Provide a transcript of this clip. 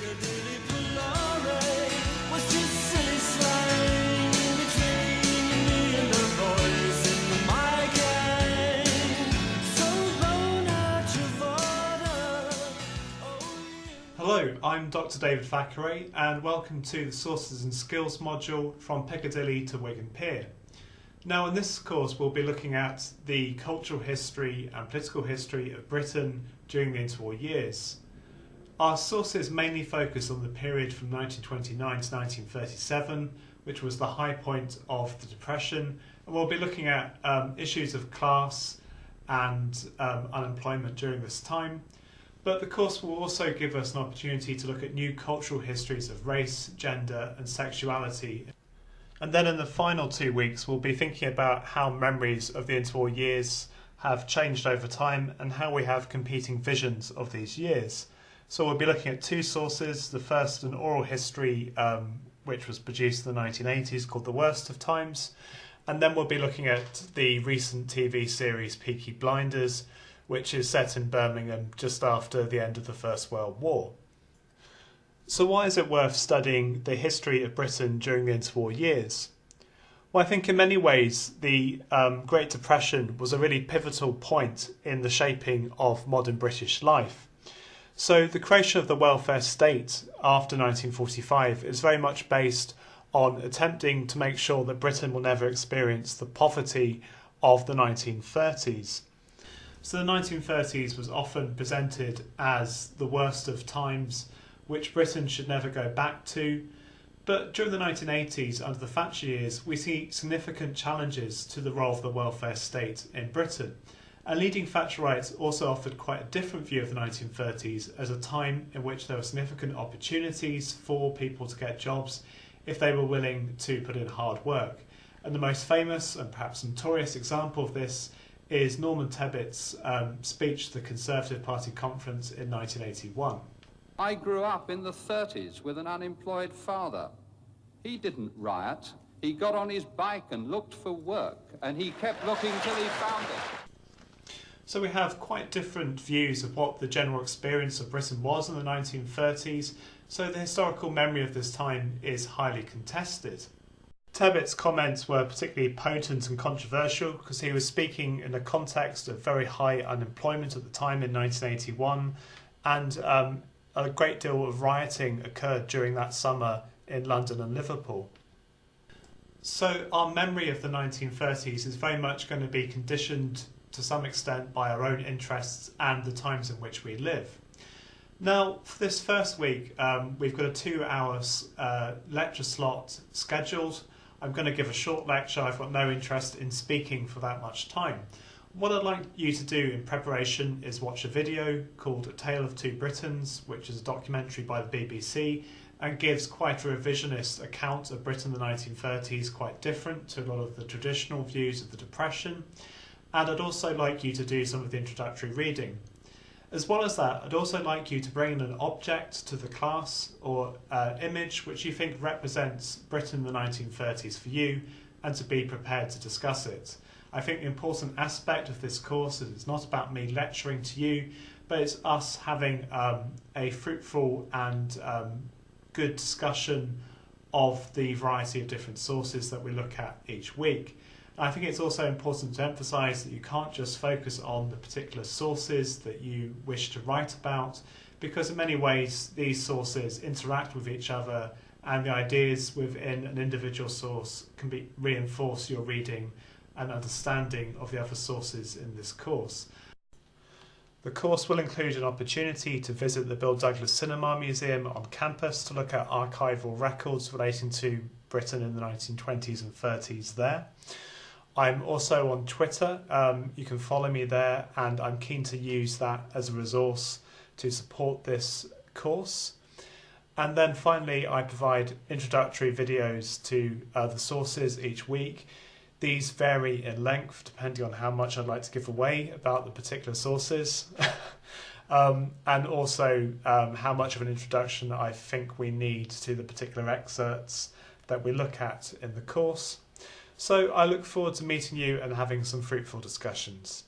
Piccadilly was just silly slang between me and the boys in my gang. So bona Travolta. Hello, I'm Dr. David Thackeray and welcome to the Sources and Skills module from Piccadilly to Wigan Pier. Now in this course we'll be looking at the cultural history and political history of Britain during the interwar years. Our sources mainly focus on the period from 1929 to 1937, which was the high point of the Depression, and we'll be looking at issues of class and unemployment during this time. But the course will also give us an opportunity to look at new cultural histories of race, gender and sexuality. And then in the final 2 weeks we'll be thinking about how memories of the interwar years have changed over time and how we have competing visions of these years. So we'll be looking at two sources. The first, an oral history which was produced in the 1980s called The Worst of Times. And then we'll be looking at the recent TV series Peaky Blinders, which is set in Birmingham just after the end of the First World War. So why is it worth studying the history of Britain during the interwar years? Well, I think in many ways the Great Depression was a really pivotal point in the shaping of modern British life. So the creation of the welfare state after 1945 is very much based on attempting to make sure that Britain will never experience the poverty of the 1930s. So the 1930s was often presented as the worst of times, which Britain should never go back to. But during the 1980s, under the Thatcher years, we see significant challenges to the role of the welfare state in Britain. And leading Thatcherites also offered quite a different view of the 1930s as a time in which there were significant opportunities for people to get jobs if they were willing to put in hard work. And the most famous and perhaps notorious example of this is Norman Tebbutt's speech to the Conservative Party conference in 1981. I grew up in the 30s with an unemployed father. He didn't riot. He got on his bike and looked for work, and he kept looking till he found it. So we have quite different views of what the general experience of Britain was in the 1930s, so the historical memory of this time is highly contested. Tebbutt's comments were particularly potent and controversial because he was speaking in a context of very high unemployment at the time in 1981, and a great deal of rioting occurred during that summer in London and Liverpool. So our memory of the 1930s is very much going to be conditioned to some extent by our own interests and the times in which we live. Now, for this first week, we've got a 2-hour lecture slot scheduled. I'm going to give a short lecture. I've got no interest in speaking for that much time. What I'd like you to do in preparation is watch a video called A Tale of Two Britons, which is a documentary by the BBC and gives quite a revisionist account of Britain in the 1930s, quite different to a lot of the traditional views of the Depression. And I'd also like you to do some of the introductory reading. As well as that, I'd also like you to bring in an object to the class or image which you think represents Britain in the 1930s for you and to be prepared to discuss it. I think the important aspect of this course is it's not about me lecturing to you, but it's us having a fruitful and good discussion of the variety of different sources that we look at each week. I think it's also important to emphasise that you can't just focus on the particular sources that you wish to write about, because in many ways these sources interact with each other and the ideas within an individual source can reinforce your reading and understanding of the other sources in this course. The course will include an opportunity to visit the Bill Douglas Cinema Museum on campus to look at archival records relating to Britain in the 1920s and 30s there. I'm also on Twitter. You can follow me there, and I'm keen to use that as a resource to support this course. And then finally, I provide introductory videos to the sources each week. These vary in length depending on how much I'd like to give away about the particular sources and also how much of an introduction I think we need to the particular excerpts that we look at in the course. So I look forward to meeting you and having some fruitful discussions.